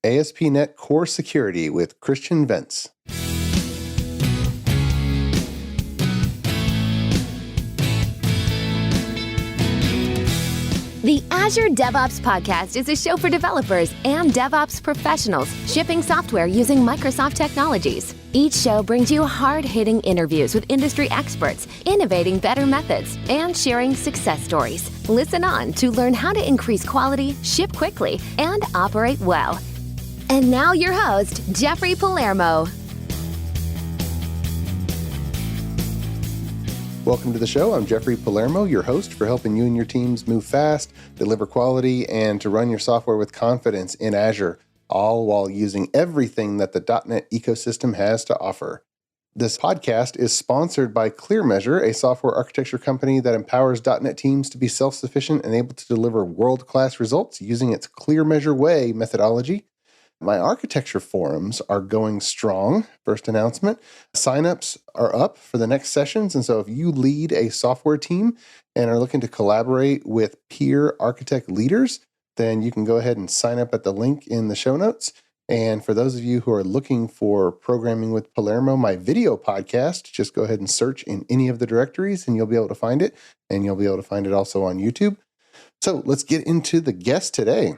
ASP.NET Core Security with Christian Wenz. The Azure DevOps Podcast is a show for developers and DevOps professionals shipping software using Microsoft technologies. Each show brings you hard-hitting interviews with industry experts, innovating better methods, and sharing success stories. Listen on to learn how to increase quality, ship quickly, and operate well. And now your host, Jeffrey Palermo. Welcome to the show. I'm Jeffrey Palermo, your host for helping you and your teams move fast, deliver quality, and to run your software with confidence in Azure, all while using everything that the .NET ecosystem has to offer. This podcast is sponsored by ClearMeasure, a software architecture company that empowers .NET teams to be self-sufficient and able to deliver world-class results using its ClearMeasure Way methodology. My architecture forums are going strong. First announcement, signups are up for the next sessions. And so if you lead a software team and are looking to collaborate with peer architect leaders, then you can go ahead and sign up at the link in the show notes. And for those of you who are looking for Programming with Palermo, my video podcast, just go ahead and search in any of the directories and you'll be able to find it. And you'll be able to find it also on YouTube. So let's get into the guest today.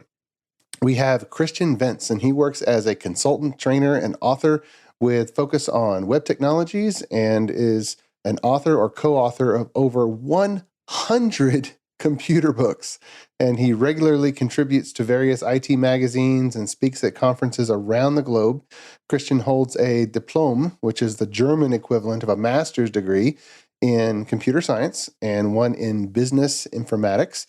We have Christian Wenz, and he works as a consultant, trainer, and author with focus on web technologies and is an author or co-author of over 100 computer books. And he regularly contributes to various IT magazines and speaks at conferences around the globe. Christian holds a diploma, which is the German equivalent of a master's degree in computer science, and one in business informatics.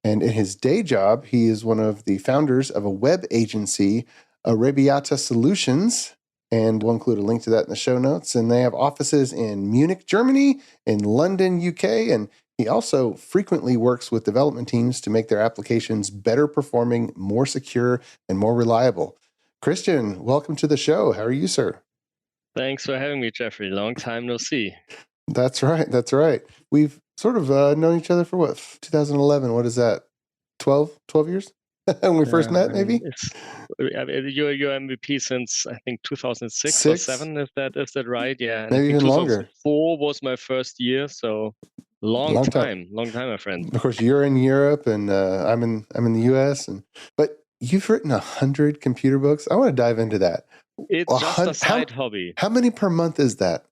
And in his day job, he is one of the founders of a web agency, Arabiata Solutions, and we'll include a link to that in the show notes. And they have offices in Munich, Germany, in London, UK, and he also frequently works with development teams to make their applications better performing, more secure, and more reliable. Christian, welcome to the show. How are you, sir? Thanks for having me, Jeffrey. Long time no see. That's right. That's right. We've sort of known each other for what, 2011? What is that? 12 years? When we first met, maybe? You're MVP since, I think, 2006 or 7. Is that right? Yeah. And maybe even longer. 2004 was my first year. So long time, my friend. Of course, you're in Europe and I'm in the US. But you've written 100 computer books. I want to dive into that. It's just a side hobby. How many per month is that?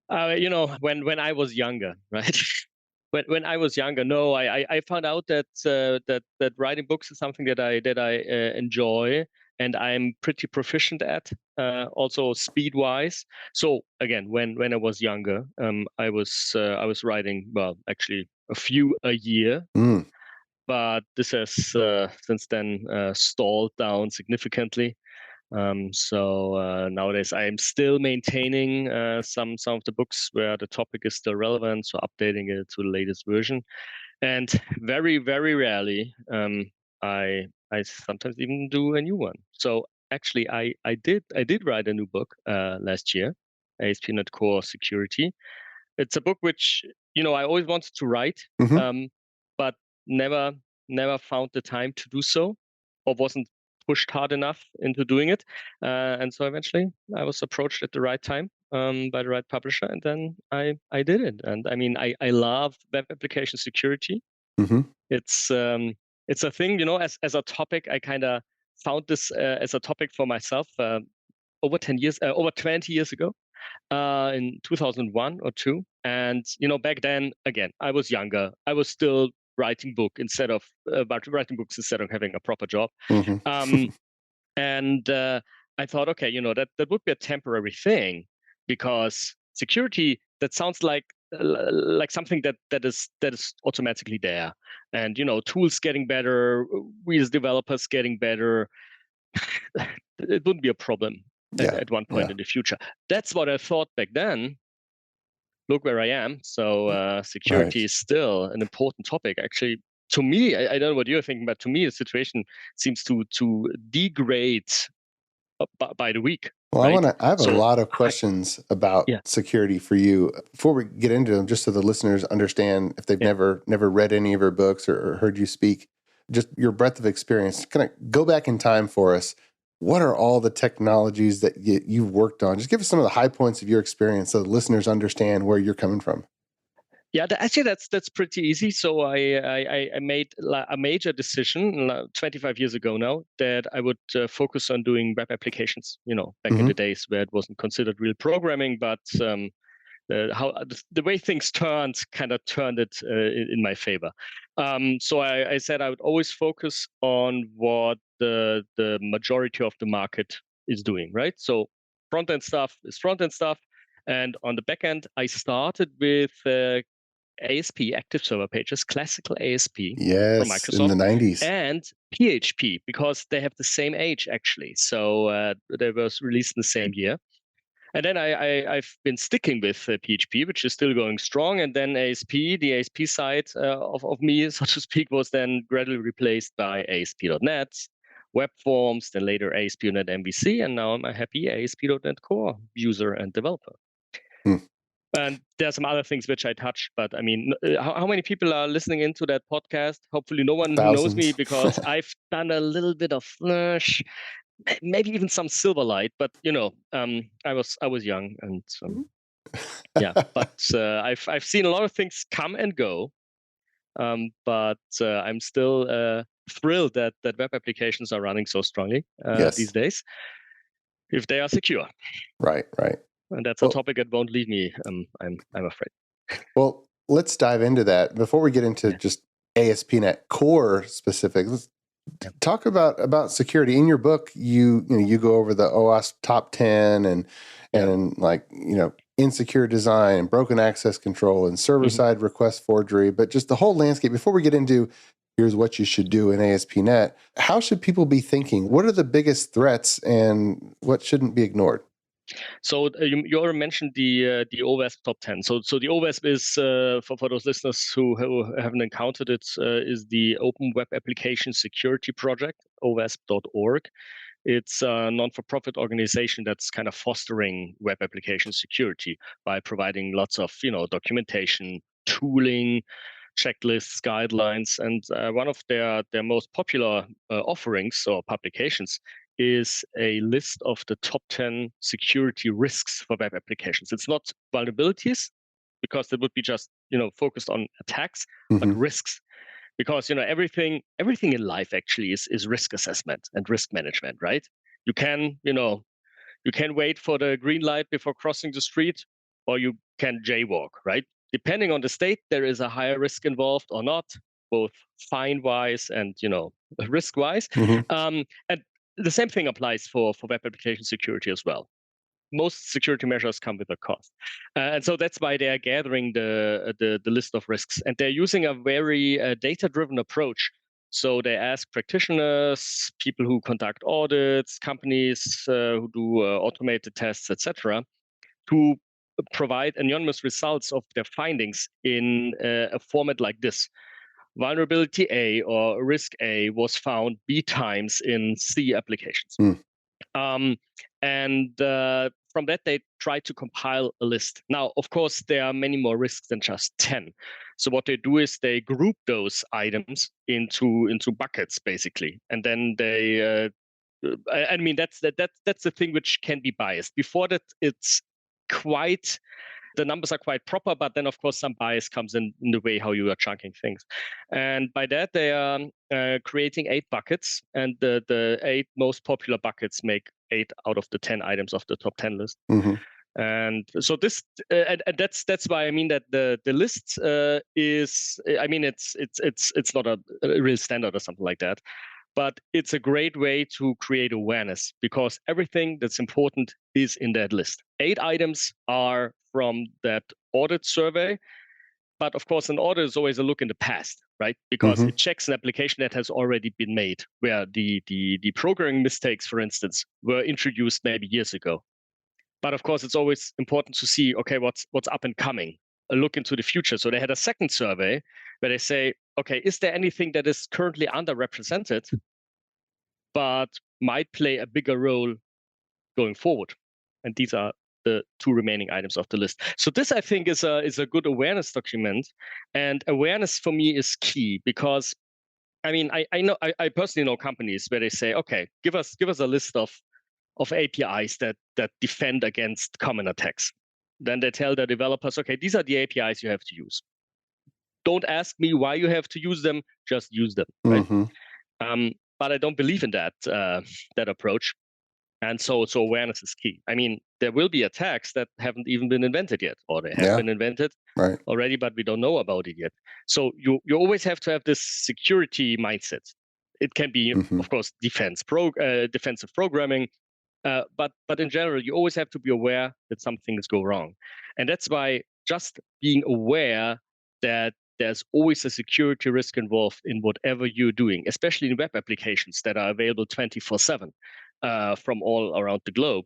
When I was younger, right? When I was younger, no, I found out that writing books is something that I enjoy and I'm pretty proficient at, also speed wise. So again, when I was younger, I was writing, well, actually a few a year, but this has since then stalled down significantly. So nowadays I am still maintaining some of the books where the topic is still relevant, so updating it to the latest version. And very, very rarely I sometimes even do a new one. So actually I did write a new book last year, ASP.NET Core Security. It's a book which I always wanted to write, but never found the time to do so, or wasn't pushed hard enough into doing it. And so eventually I was approached at the right time by the right publisher, and then I did it. And I mean, I love web application security. Mm-hmm. It's a thing, as a topic, I kind of found this as a topic for myself over 20 years ago, in 2001 or 2. And, back then, again, I was younger. I was still writing books instead of having a proper job. Mm-hmm. And I thought, okay, that would be a temporary thing, because security, that sounds like something that is automatically there, and tools getting better, we as developers getting better. It wouldn't be a problem at one point in the future. That's what I thought back then. Look where I am. So security is still an important topic. Actually, to me, I don't know what you're thinking, but to me, the situation seems to degrade by the week. Well, right? I have a lot of questions about security for you. Before we get into them, just so the listeners understand, if they've never read any of your books or heard you speak, just your breadth of experience, kind of go back in time for us. What are all the technologies that you've worked on? Just give us some of the high points of your experience so the listeners understand where you're coming from. Yeah, actually, that's pretty easy. So I made a major decision 25 years ago now that I would focus on doing web applications. Back in the days where it wasn't considered real programming, but how the way things kind of turned it in my favor. So I said I would always focus on what the majority of the market is doing, right? So front end stuff is front end stuff, and on the back end, I started with ASP, active server pages, classical ASP from Microsoft, in the 90s, and PHP, because they have the same age actually. So they were released in the same year. And then I've been sticking with PHP, which is still going strong. And then ASP, the ASP side of me, so to speak, was then gradually replaced by ASP.NET, web forms, then later ASP.NET MVC, and now I'm a happy ASP.NET Core user and developer. And there's some other things which I touched, but I mean, how many people are listening into that podcast? Hopefully no one Thousands. who knows me, because I've done a little bit of Flash, maybe even some Silverlight, but I was young, and yeah. But I've seen a lot of things come and go, but I'm still thrilled that web applications are running so strongly these days, if they are secure. Right. And that's a topic that won't leave me. I'm afraid. Well, let's dive into that before we get into just ASP.NET Core specifics. Let's talk about security. In your book, you go over the OWASP top 10 and like insecure design and broken access control and server-side request forgery, but just the whole landscape. Before we get into here's what you should do in ASP.NET, how should people be thinking? What are the biggest threats and what shouldn't be ignored? So you already mentioned the OWASP top 10. So the OWASP is for those listeners who haven't encountered it, is the Open Web Application Security Project, OWASP.org. It's a non-for-profit organization that's kind of fostering web application security by providing lots of documentation, tooling, checklists, guidelines, and one of their most popular offerings or publications is a list of the top 10 security risks for web applications. It's not vulnerabilities, because that would be just focused on attacks, but risks, because everything in life actually is risk assessment and risk management, right? You can wait for the green light before crossing the street, or you can jaywalk, right? Depending on the state, there is a higher risk involved or not, both fine-wise and risk-wise. And the same thing applies for web application security as well. Most security measures come with a cost. And so that's why they're gathering the list of risks. And they're using a very data-driven approach. So they ask practitioners, people who conduct audits, companies who do automated tests, etc., to provide anonymous results of their findings in a format like this. Vulnerability A or risk A was found B times in C applications. And from that, they try to compile a list. Now, of course, there are many more risks than just 10. So what they do is they group those items into buckets, basically. And then they, I mean, that's the thing which can be biased. Before that, it's quite... The numbers are quite proper, but then, of course, some bias comes in the way how you are chunking things. And by that, they are creating 8 buckets, and the 8 most popular buckets make 8 out of the 10 items of the top 10 list. And so this, and that's why I mean that the list is, I mean, it's not a real standard or something like that, but it's a great way to create awareness, because everything that's important is in that list. 8 items are from that audit survey. But of course, an audit is always a look in the past, right? Because it checks an application that has already been made, where the programming mistakes, for instance, were introduced maybe years ago. But of course, it's always important to see, okay, what's up and coming, a look into the future. So they had a second survey where they say, okay, is there anything that is currently underrepresented, but might play a bigger role going forward? And these are the 2 remaining items of the list. So this, I think, is a good awareness document. And awareness for me is key, because I mean, I personally know companies where they say, okay, give us a list of APIs that defend against common attacks. Then they tell their developers, okay, these are the APIs you have to use. Don't ask me why you have to use them, just use them, right? But I don't believe in that approach. And so awareness is key. I mean, there will be attacks that haven't even been invented yet, or they have been invented already, but we don't know about it yet. So you always have to have this security mindset. It can be, of course, defensive programming, but in general, you always have to be aware that some things go wrong. And that's why just being aware that there's always a security risk involved in whatever you're doing, especially in web applications that are available 24/7 from all around the globe.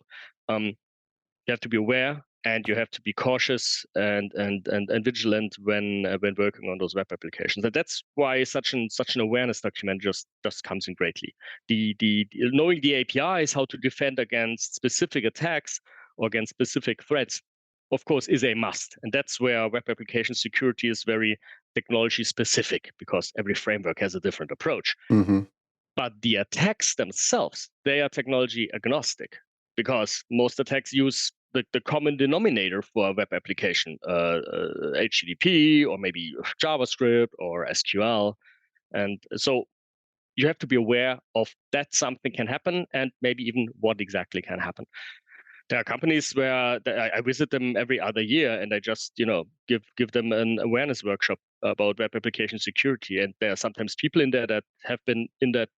You have to be aware, and you have to be cautious and vigilant when working on those web applications. And that's why such an awareness document just comes in greatly. The knowing the APIs, how to defend against specific attacks or against specific threats, of course, is a must. And that's where web application security is very technology specific, because every framework has a different approach. But the attacks themselves, they are technology agnostic, because most attacks use the common denominator for a web application, HTTP or maybe JavaScript or SQL. And so you have to be aware of that something can happen, and maybe even what exactly can happen. There are companies where I visit them every other year, and I just give them an awareness workshop about web application security. And there are sometimes people in there that have been in that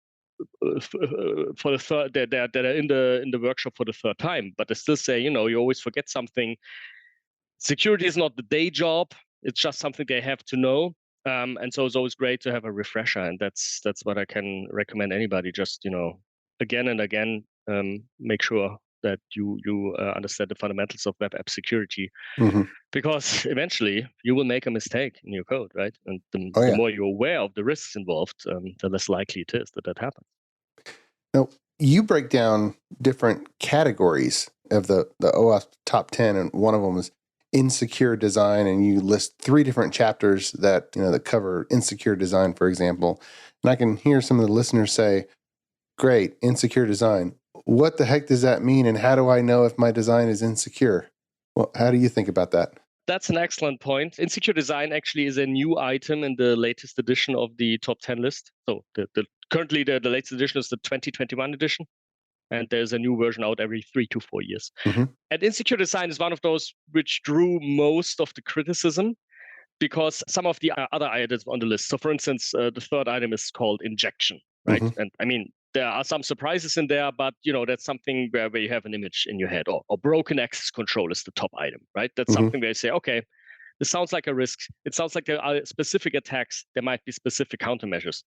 for the third, that are in the workshop for the third time, but they still say, you always forget something. Security is not the day job; it's just something they have to know. And so it's always great to have a refresher, and that's what I can recommend anybody. Just again and again, make sure that you understand the fundamentals of web app security, because eventually you will make a mistake in your code, right? And the more you're aware of the risks involved, the less likely it is that happens. Now, you break down different categories of the OWASP top 10, and one of them is insecure design, and you list 3 different chapters that that cover insecure design, for example. And I can hear some of the listeners say, great, insecure design. What the heck does that mean, and how do I know if my design is insecure? Well, how do you think about that? That's an excellent point. Insecure design actually is a new item in the latest edition of the top 10 list. So currently the latest edition is the 2021 edition, and there's a new version out every 3 to 4 years. And insecure design is one of those which drew most of the criticism, because some of the other items on the list. So for instance, the third item is called injection, right? And I mean, there are some surprises in there, but that's something where you have an image in your head. Or broken access control is the top item, right? That's something where you say, okay, this sounds like a risk. It sounds like there are specific attacks. There might be specific countermeasures.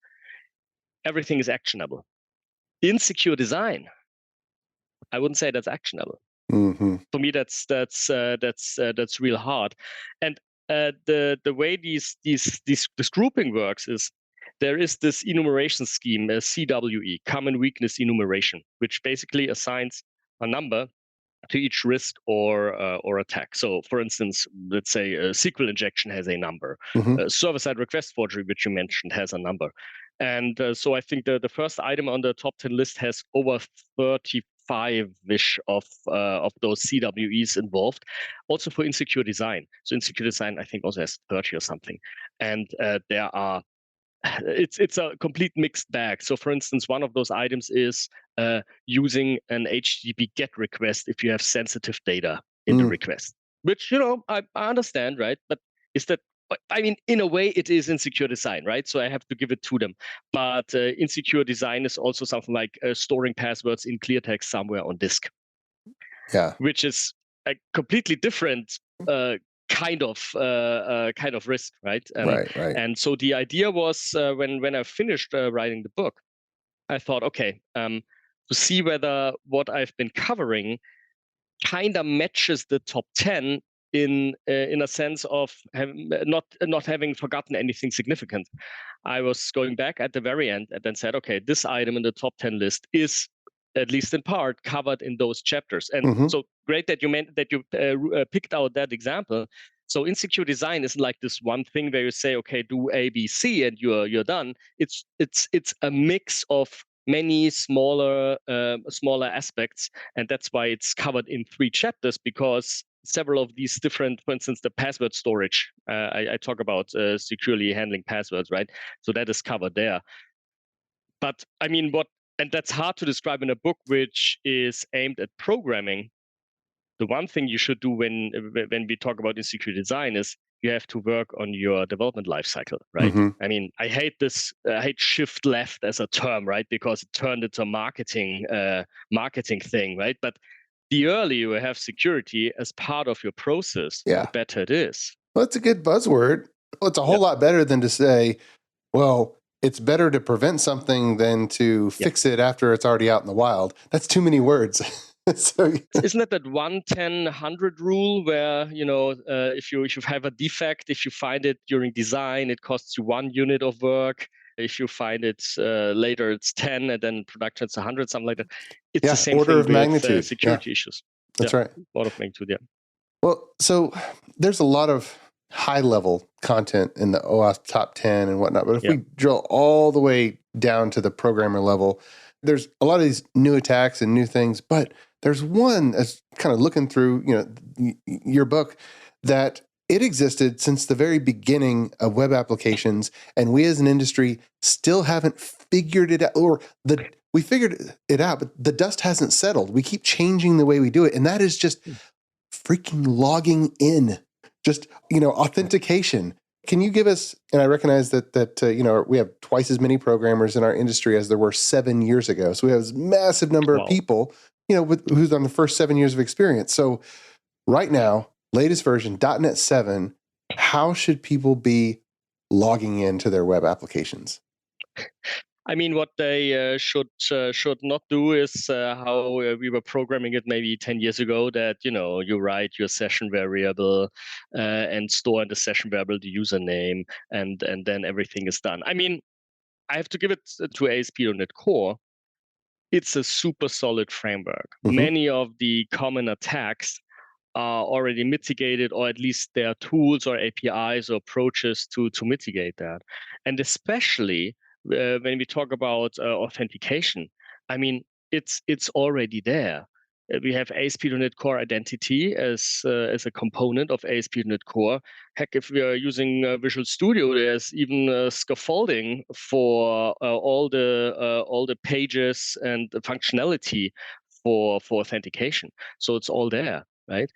Everything is actionable. Insecure design, I wouldn't say that's actionable. For me, that's real hard. And the way this grouping works is, there is this enumeration scheme, CWE, common weakness enumeration, which basically assigns a number to each risk or attack. So, for instance, let's say a SQL injection has a number. Server-side request forgery, which you mentioned, has a number. And so I think the first item on the top 10 list has over 35-ish of those CWEs involved, also for insecure design. So insecure design, I think, also has 30 or something. And there are it's a complete mixed bag. So for instance, one of those items is using an HTTP GET request if you have sensitive data in the request, which, I understand, right? But is that, I mean, in a way it is insecure design, right? So I have to give it to them. But insecure design is also something like storing passwords in clear text somewhere on disk. Yeah. Which is a completely different kind of risk, right? Right. And so the idea was, when I finished writing the book, I thought, okay, to see whether what I've been covering kind of matches the top 10 in a sense of not having forgotten anything significant. I was going back at the very end and then said, okay, this item in the top 10 list is, at least in part, covered in those chapters. And so great that you picked out that example, So insecure design isn't like this one thing where you say, okay, do A, B, C, and you're done. It's a mix of many smaller aspects, and that's why it's covered in 3 chapters, because several of these different, for instance, the password storage. I talk about securely handling passwords, right? So that is covered there. But I mean, and that's hard to describe in a book which is aimed at programming. The one thing you should do when we talk about insecure design is you have to work on your development lifecycle, right? I mean, I hate shift left as a term, right? Because it turned into a marketing thing, right? But the earlier you have security as part of your process, the better it is. Well, that's a good buzzword. Well, it's a whole lot better than to say, well, it's better to prevent something than to fix it after it's already out in the wild. That's too many words. So, isn't it that 1-10-100 rule where, if you have a defect, if you find it during design, it costs you 1 unit of work. If you find it later, it's 10, and then production it's 100, something like that. It's the same order thing of magnitude. With security issues. That's right. Order of magnitude, Well, so there's a lot of high-level content in the OWASP top 10 and whatnot, but if we drill all the way down to the programmer level, there's a lot of these new attacks and new things, but there's one that's kind of looking through, your book, that it existed since the very beginning of web applications, and we as an industry still haven't figured it out, or we figured it out, but the dust hasn't settled. We keep changing the way we do it, and that is just freaking logging in, just authentication. Can you give us? And I recognize that we have twice as many programmers in our industry as there were 7 years ago, so we have this massive number of people, who's on the first 7 years of experience. So right now, latest version, .NET 7, how should people be logging into their web applications? I mean, what they should not do is how we were programming it maybe 10 years ago, that, you write your session variable and store in the session variable the username, and then everything is done. I mean, I have to give it to ASP.NET Core. It's a super solid framework. Many of the common attacks are already mitigated, or at least there are tools or APIs or approaches to mitigate that. And especially when we talk about authentication, I mean, it's already there. We have ASP.NET Core Identity as a component of ASP.NET Core. Heck, if we are using Visual Studio, there's even scaffolding for all the pages and the functionality for authentication. So it's all there, right?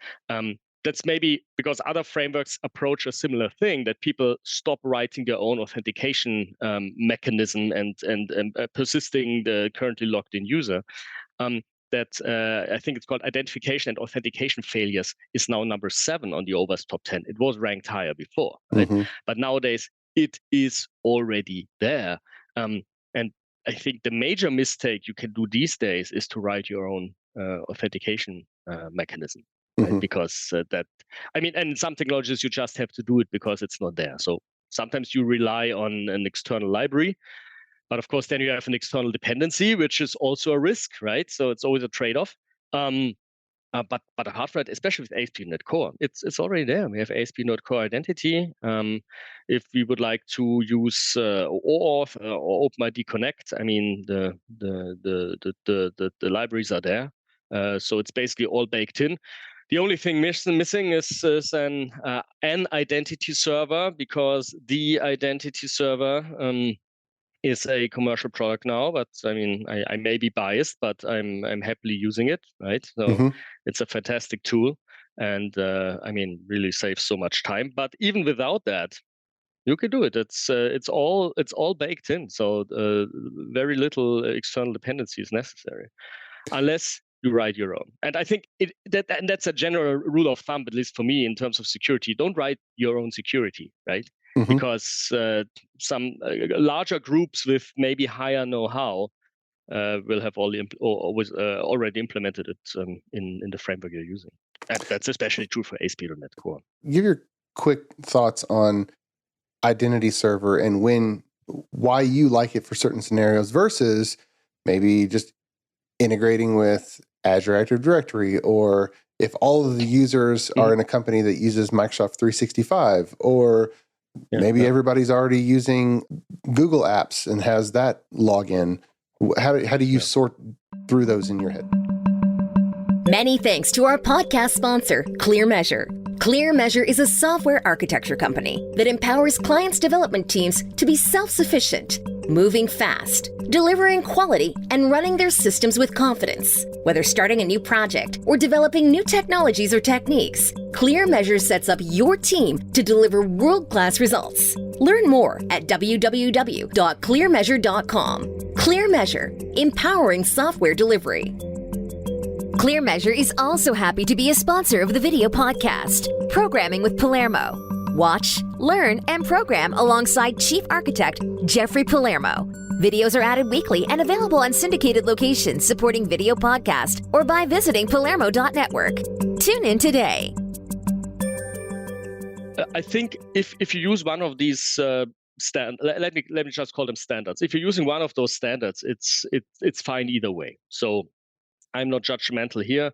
That's maybe because other frameworks approach a similar thing, that people stop writing their own authentication mechanism and persisting the currently logged in user. That I think it's called identification and authentication failures is now number 7 on the OWASP top 10. It was ranked higher before, right? But nowadays it is already there. And I think the major mistake you can do these days is to write your own authentication mechanism. Right? Because and in some technologies you just have to do it because it's not there. So sometimes you rely on an external library, but of course then you have an external dependency, which is also a risk, right? So it's always a trade-off. But apart from that, especially with ASP.NET Core, it's already there. We have ASP.NET Core Identity. If we would like to use OAuth or OpenID Connect, I mean the libraries are there. So it's basically all baked in. The only thing missing is an identity server, because the identity server is a commercial product now. But I mean, I may be biased, but I'm happily using it, right? So it's a fantastic tool, and I mean, really saves so much time. But even without that, you can do it. It's all baked in. So very little external dependency is necessary, unless you write your own. And I think that's a general rule of thumb, at least for me, in terms of security. Don't write your own security, right? Because some larger groups with maybe higher know-how will have already implemented it in the framework you're using. And that's especially true for ASP.NET Core. Give your quick thoughts on identity server and why you like it for certain scenarios versus maybe just integrating with Azure Active Directory, or if all of the users are in a company that uses Microsoft 365, or maybe everybody's already using Google Apps and has that login. How do you sort through those in your head? Many thanks to our podcast sponsor, ClearMeasure. ClearMeasure is a software architecture company that empowers clients' development teams to be self-sufficient, moving fast, delivering quality, and running their systems with confidence. Whether starting a new project or developing new technologies or techniques, ClearMeasure sets up your team to deliver world-class results. Learn more at www.clearmeasure.com. ClearMeasure, empowering software delivery. ClearMeasure is also happy to be a sponsor of the video podcast, Programming with Palermo. Watch, learn, and program alongside Chief Architect Jeffrey Palermo. Videos are added weekly and available on syndicated locations supporting video podcast or by visiting palermo.network. Tune in today. I think if you use one of these let me just call them standards. If you're using one of those standards, it's fine either way. So I'm not judgmental here.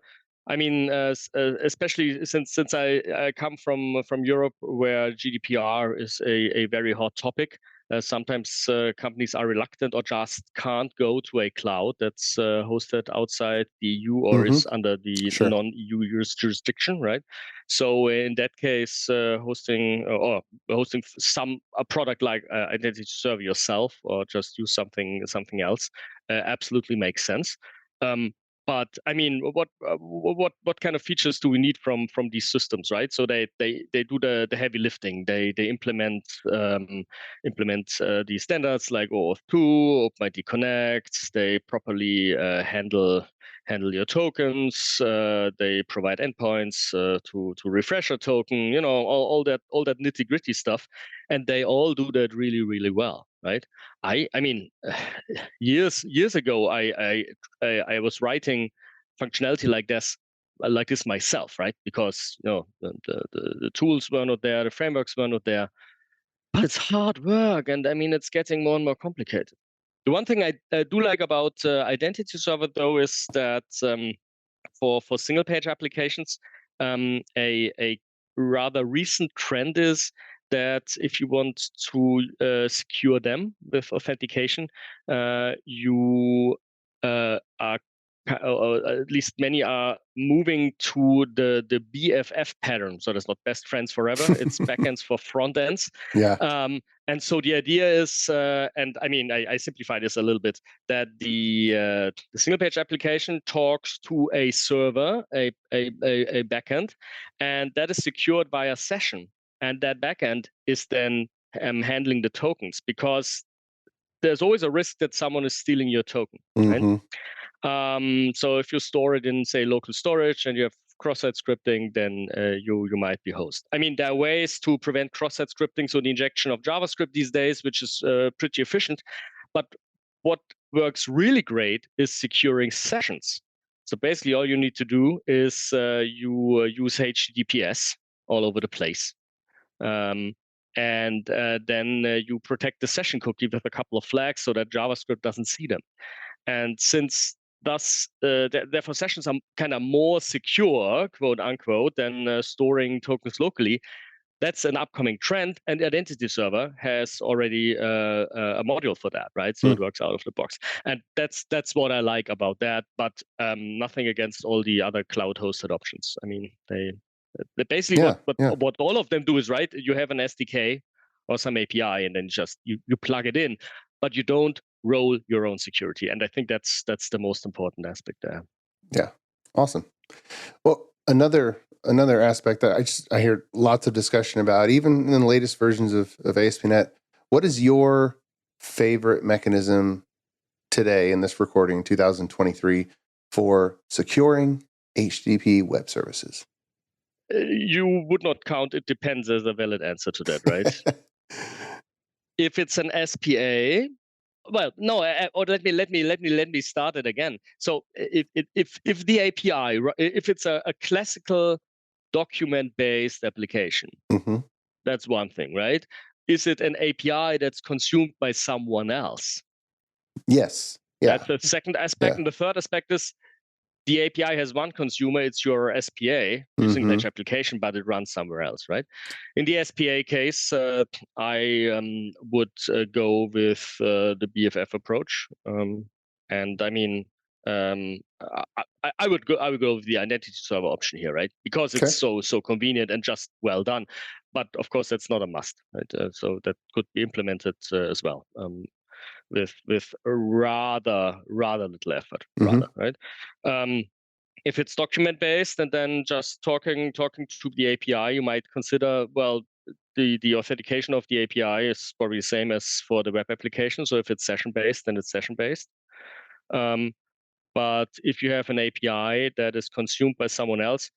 I mean, especially since I come from Europe, where GDPR is a very hot topic. Sometimes companies are reluctant or just can't go to a cloud that's hosted outside the EU or is under the non-EU jurisdiction, right? So in that case, hosting a product like Identity Server yourself, or just use something else, absolutely makes sense. But I mean, what kind of features do we need from these systems, right? So they do the heavy lifting. They implement the standards like OAuth 2, OpenID Connect. They properly handle your tokens. They provide endpoints to refresh a token. You know, all that nitty gritty stuff, and they all do that really, really well, right? I mean, years ago, I was writing functionality like this myself, right? Because the tools were not there, the frameworks were not there. But it's hard work, and I mean, it's getting more and more complicated. The one thing I do like about Identity Server, though, is that for single page applications, a rather recent trend is that if you want to secure them with authentication, you are, or at least many are moving to the BFF pattern. So that's not best friends forever. It's backends for front ends. Yeah. And so the idea is, and I mean, I simplify this a little bit, that the single page application talks to a server, a backend, and that is secured by a session. And that backend is then handling the tokens, because there's always a risk that someone is stealing your token, right? So if you store it in, say, local storage and you have cross-site scripting, then you might be host. I mean, there are ways to prevent cross-site scripting, so the injection of JavaScript these days, which is pretty efficient. But what works really great is securing sessions. So basically, all you need to do is you use HTTPS all over the place. And then you protect the session cookie with a couple of flags so that JavaScript doesn't see them. And since thus, therefore, sessions are kind of more secure, quote unquote, than storing tokens locally. That's an upcoming trend, and Identity Server has already a module for that, right? So it works out of the box, and that's what I like about that. But nothing against all the other cloud-hosted options. I mean, they basically what all of them do is, right, you have an SDK or some API, and then just you plug it in, but you don't roll your own security. And I think that's the most important aspect there. Yeah, awesome. Well, another aspect that I hear lots of discussion about, even in the latest versions of ASP.NET. What is your favorite mechanism today in this recording, 2023, for securing HTTP web services? You would not count "it depends" as a valid answer to that, right? If it's an SPA, well, no. Or let me start it again. So if the API, if it's a classical document-based application, that's one thing, right? Is it an API that's consumed by someone else? Yes. Yeah. That's the second aspect. And the third aspect is the API has one consumer, it's your SPA, your single page application, but it runs somewhere else, right? In the SPA case, I would go with the BFF approach. And I mean, I would go with the identity server option here, right? Because it's so convenient and just well done. But of course, that's not a must, right? So that could be implemented as well. With a rather little effort, right? If it's document based and then just talking to the API, you might consider, well, the authentication of the API is probably the same as for the web application. So if it's session based, then it's session based. But if you have an API that is consumed by someone else,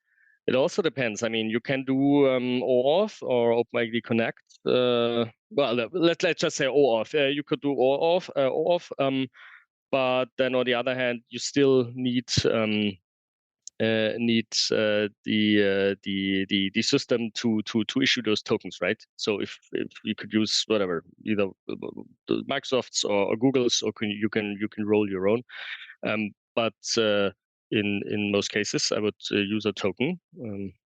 it also depends. I mean, you can do OAuth or OpenID Connect. Well, let's just say OAuth. You could do OAuth, but then on the other hand, you still need the system to issue those tokens, right? So if you could use whatever, either Microsoft's or Google's, or you can roll your own. But in most cases, I would use a token.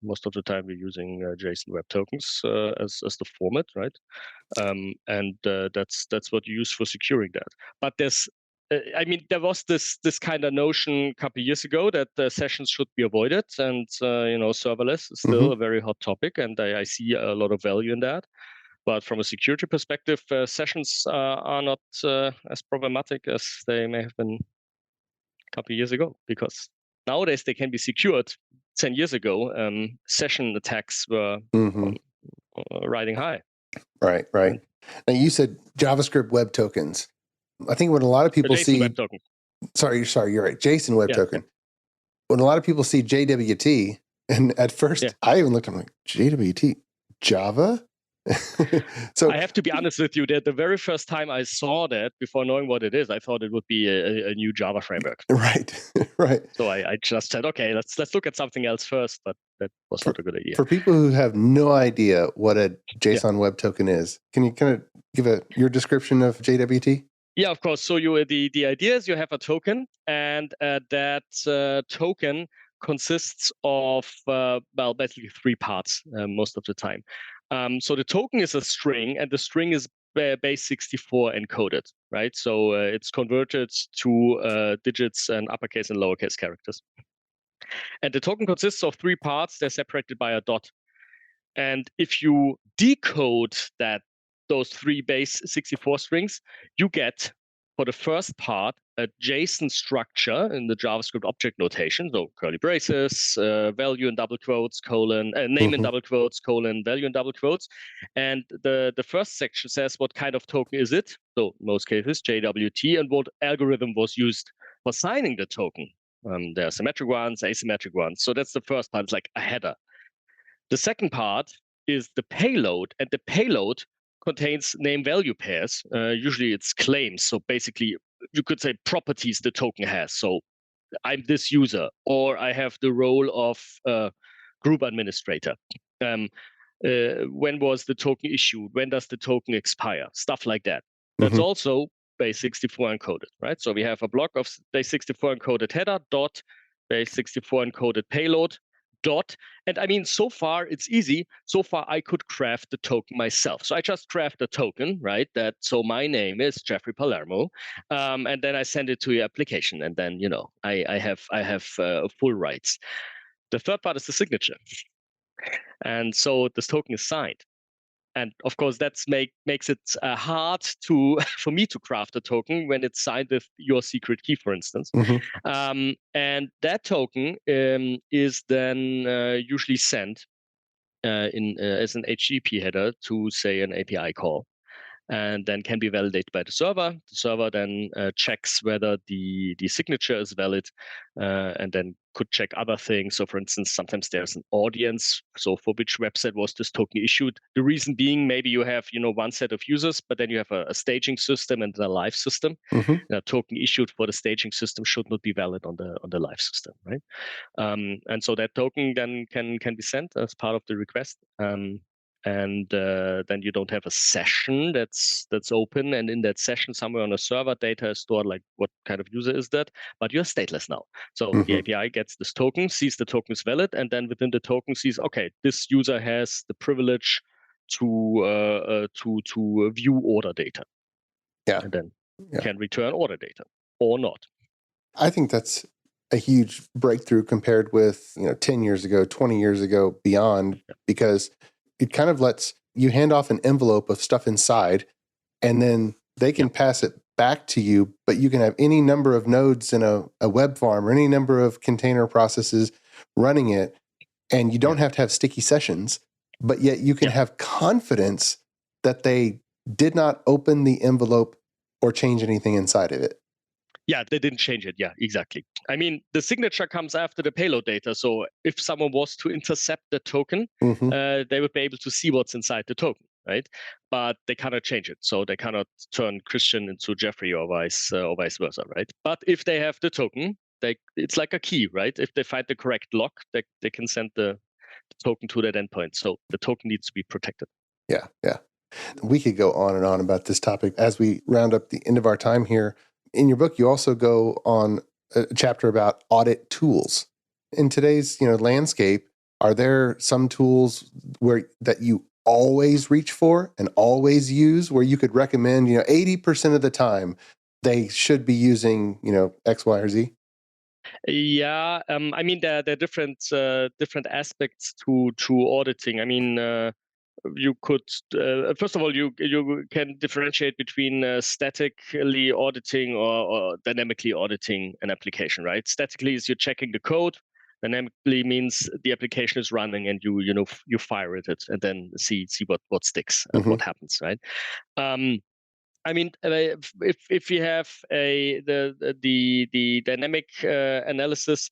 Most of the time, we're using JSON Web Tokens as the format, right? And that's what you use for securing that. But there's I mean, there was this kind of notion a couple of years ago that sessions should be avoided, and serverless is still a very hot topic, and I see a lot of value in that. But from a security perspective, sessions are not as problematic as they may have been a couple of years ago, because nowadays they can be secured. 10 years ago, session attacks were riding high. Right. Now you said JavaScript web tokens. I think when a lot of people see web token. Sorry, you're right. JSON web token. Yeah. When a lot of people see JWT, and at first I even looked, I'm like, JWT, Java? So I have to be honest with you that the very first time I saw that, before knowing what it is, I thought it would be a new Java framework. Right. So I just said, okay, let's look at something else first, but that was not a good idea. For people who have no idea what a JSON web token is, can you kind of give your description of JWT? Yeah, of course. So the idea is you have a token, and that token consists of basically three parts most of the time. So the token is a string, and the string is base 64 encoded, right? So it's converted to digits and uppercase and lowercase characters. And the token consists of three parts. They're separated by a dot. And if you decode those three base 64 strings, you get, for the first part, a JSON structure in the JavaScript object notation, so curly braces, value in double quotes, colon, name in double quotes, colon, value in double quotes. And the first section says what kind of token is it, so in most cases, JWT, and what algorithm was used for signing the token. There are symmetric ones, asymmetric ones. So that's the first part, it's like a header. The second part is the payload, and the payload contains name-value pairs. Usually it's claims. So basically, you could say properties the token has. So I'm this user, or I have the role of group administrator. When was the token issued? When does the token expire? Stuff like that. That's also base 64 encoded, right? So we have a block of base 64 encoded header, dot, base 64 encoded payload, dot. And I mean, so far it's easy. So far I could craft the token myself. So I just craft a token, right? So my name is Jeffrey Palermo, and then I send it to your application, and then I have full rights. The third part is the signature, and so this token is signed. And of course, that makes it hard for me to craft a token when it's signed with your secret key, for instance. And that token is then usually sent as an HTTP header to, say, an API call, and then can be validated by the server. The server then checks whether the signature is valid, and then could check other things. So for instance, sometimes there's an audience. So for which website was this token issued? The reason being, maybe you have one set of users, but then you have a staging system and a live system. A token issued for the staging system should not be valid on the live system, right? And so that token then can be sent as part of the request. and then you don't have a session that's open, and in that session somewhere on a server data is stored, like what kind of user is that, but you're stateless now. So the API gets this token, sees the token is valid, and then within the token sees, okay, this user has the privilege to view order data, and then can return order data or not. I think that's a huge breakthrough compared with 10 years ago, 20 years ago, beyond, because it kind of lets you hand off an envelope of stuff inside, and then they can pass it back to you, but you can have any number of nodes in a web farm or any number of container processes running it, and you don't have to have sticky sessions, but yet you can have confidence that they did not open the envelope or change anything inside of it. Yeah, they didn't change it. Yeah, exactly. I mean, the signature comes after the payload data. So if someone was to intercept the token, they would be able to see what's inside the token, right? But they cannot change it. So they cannot turn Christian into Jeffrey or vice versa, right? But if they have the token, it's like a key, right? If they find the correct lock, they can send the token to that endpoint. So the token needs to be protected. Yeah. We could go on and on about this topic as we round up the end of our time here. In your book, you also go on a chapter about audit tools. In today's landscape, are there some tools that you always reach for and always use, where you could recommend 80% of the time they should be using X, Y, or Z? Yeah, I mean there are different aspects to auditing. I mean, you could first of all you can differentiate between statically auditing or dynamically auditing an application, right? Statically is you're checking the code. Dynamically means the application is running and you fire it and then see what sticks and what happens, right? I mean, if you have the dynamic analysis,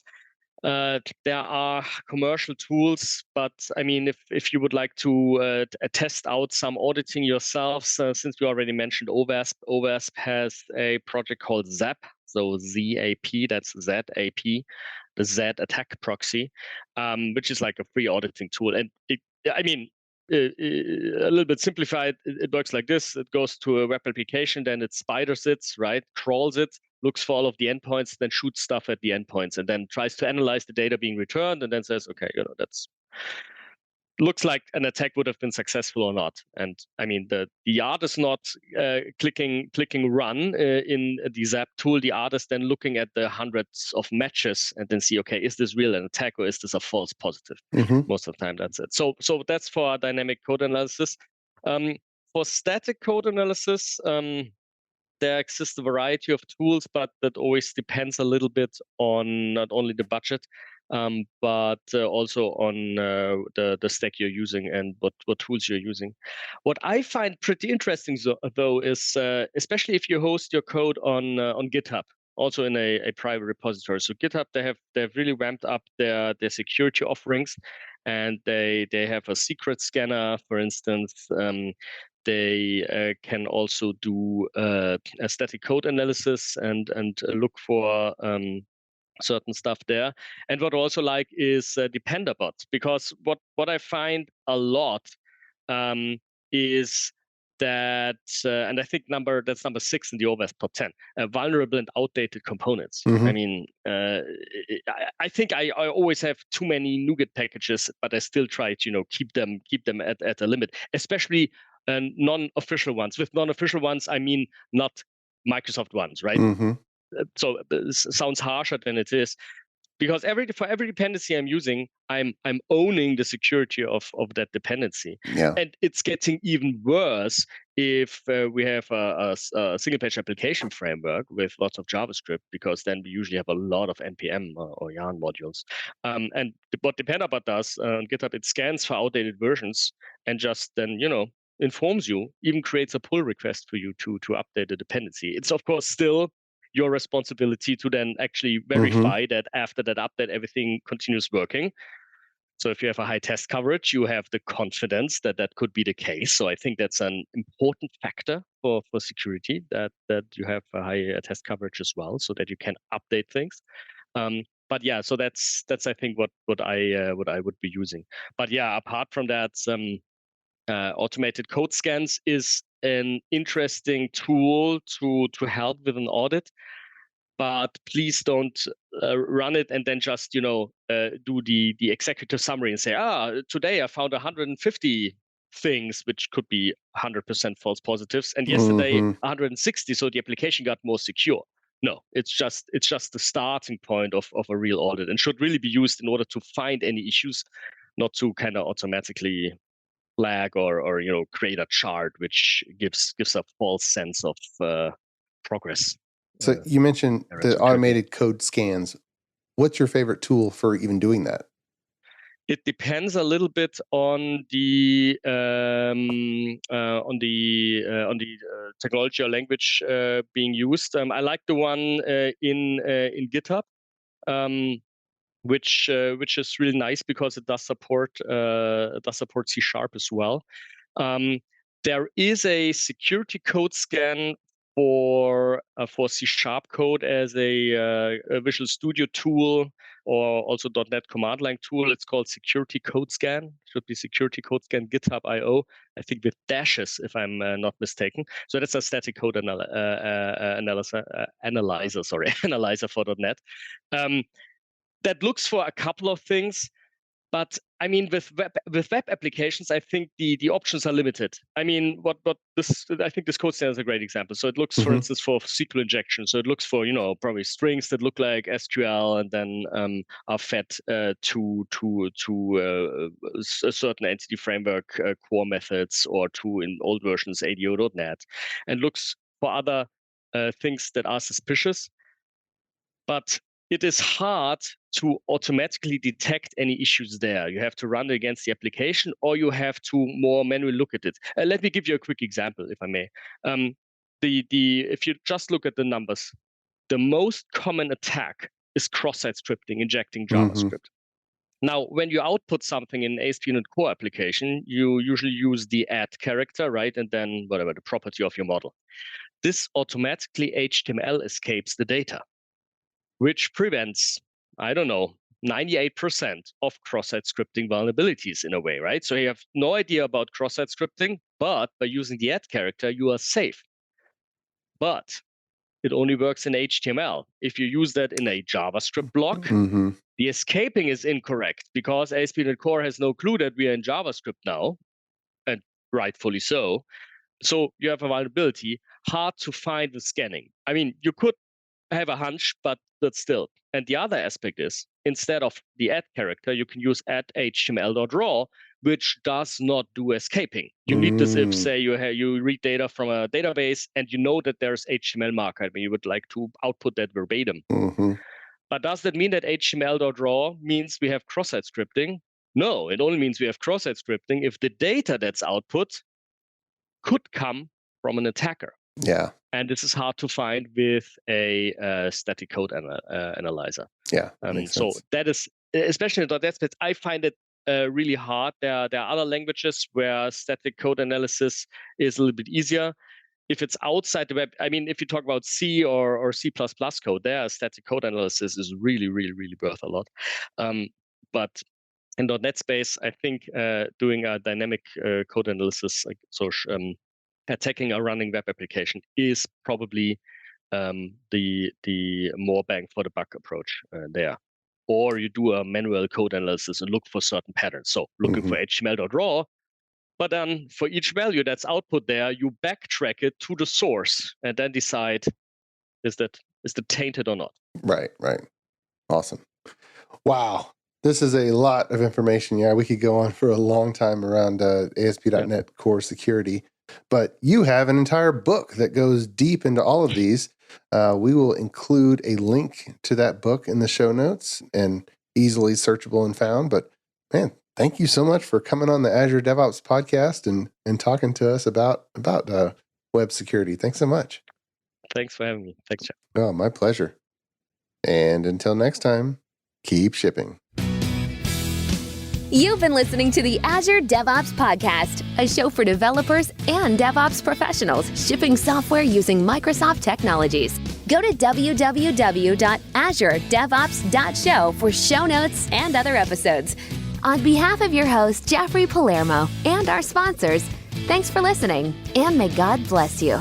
there are commercial tools, but I mean, if you would like to test out some auditing yourselves, since we already mentioned OWASP, OWASP has a project called ZAP, so ZAP, that's ZAP, the Z attack proxy, which is like a free auditing tool. And a little bit simplified, it works like this. It goes to a web application, then it spiders it, right? Crawls it, looks for all of the endpoints, then shoots stuff at the endpoints, and then tries to analyze the data being returned, and then says, okay, that's looks like an attack would have been successful or not. And I mean, the art is not clicking run in the ZAP tool. The art is then looking at the hundreds of matches and then see, okay, is this real an attack or is this a false positive? Most of the time, that's it. So that's for dynamic code analysis. For static code analysis, there exists a variety of tools, but that always depends a little bit on not only the budget, but also on the stack you're using and what tools you're using. What I find pretty interesting, though, is especially if you host your code on GitHub, also in a private repository. So GitHub, they've really ramped up their security offerings, and they have a secret scanner, for instance. They can also do a static code analysis and look for certain stuff there. And what I also like is Dependerbots, because what I find a lot is that, and I think that's number 6 in the OWASP top 10, vulnerable and outdated components. I mean, I think I always have too many NuGet packages, but I still try to keep them at a limit, especially non-official ones. With non-official ones, I mean not Microsoft ones, right? So it sounds harsher than it is, because for every dependency I'm using, I'm owning the security of that dependency. And it's getting even worse if we have a single page application framework with lots of JavaScript, because then we usually have a lot of npm or yarn modules. And what Dependabot does on GitHub, it scans for outdated versions and just then informs you, even creates a pull request for you to update the dependency. It's of course still your responsibility to then actually verify that after that update, everything continues working. So if you have a high test coverage, you have the confidence that could be the case. So I think that's an important factor for security, that you have a high test coverage as well, so that you can update things. But yeah, so that's I think what I would be using. But yeah, apart from that, Automated code scans is an interesting tool to help with an audit, but please don't run it and then just do the executive summary and say, today I found 150 things, which could be 100% false positives, and yesterday 160, so the application got more secure. No, it's just the starting point of a real audit, and should really be used in order to find any issues, not to kind of automatically flag or create a chart which gives a false sense of progress. So you mentioned the automated code scans. What's your favorite tool for even doing that? It depends a little bit on the technology or language being used. I like the one in GitHub, which is really nice because it does support C# as well. There is a security code scan for C# code as a Visual Studio tool, or also .NET command line tool. It's called Security Code Scan. Should be Security Code Scan GitHub.io. I think with dashes, if I'm not mistaken. So that's a static code analyzer for .NET. That looks for a couple of things. But I mean, with web applications, I think the options are limited. I mean, I think this code scan is a great example. So it looks, for instance, for SQL injection. So it looks for probably strings that look like SQL and then are fed to a certain entity framework core methods, or to, in old versions, ADO.NET, and looks for other things that are suspicious. But it is hard to automatically detect any issues there. You have to run it against the application, or you have to more manually look at it. Let me give you a quick example, if I may. If you just look at the numbers, the most common attack is cross-site scripting, injecting JavaScript. Now, when you output something in an ASP.NET Core application, you usually use the add character, right? And then whatever, the property of your model. This automatically HTML escapes the data, which prevents, 98% of cross-site scripting vulnerabilities in a way, right? So you have no idea about cross-site scripting, but by using the add character, you are safe. But it only works in HTML. If you use that in a JavaScript block, the escaping is incorrect, because ASP.NET Core has no clue that we are in JavaScript now, and rightfully so. So you have a vulnerability, hard to find with scanning. I mean, you could have a hunch, but still. And the other aspect is, instead of the add character, you can use add HTML.raw, which does not do escaping. You need this if, say, you read data from a database and you know that there's HTML markup and you would like to output that verbatim. But does that mean that HTML.raw means we have cross-site scripting? No, it only means we have cross-site scripting if the data that's output could come from an attacker. Yeah. And this is hard to find with a static code analyzer. Yeah. So that is, especially in .NET space, I find it really hard. There are other languages where static code analysis is a little bit easier. If it's outside the web, I mean, if you talk about C or C++ code, there static code analysis is really, really, really worth a lot. But in .NET space, I think doing a dynamic code analysis, attacking a running web application, is probably the more bang for the buck approach there. Or you do a manual code analysis and look for certain patterns. So looking for HTML.raw, but then for each value that's output there, you backtrack it to the source and then decide, is that tainted or not? Right. Awesome. Wow. This is a lot of information. Yeah, we could go on for a long time around ASP.NET Core security. But you have an entire book that goes deep into all of these. We will include a link to that book in the show notes, and easily searchable and found. But man, thank you so much for coming on the Azure DevOps podcast and talking to us about web security. Thanks so much. Thanks for having me. Thanks, Jeff. Oh, my pleasure. And until next time, keep shipping. You've been listening to the Azure DevOps Podcast, a show for developers and DevOps professionals shipping software using Microsoft technologies. Go to www.azuredevops.show for show notes and other episodes. On behalf of your host, Jeffrey Palermo, and our sponsors, thanks for listening, and may God bless you.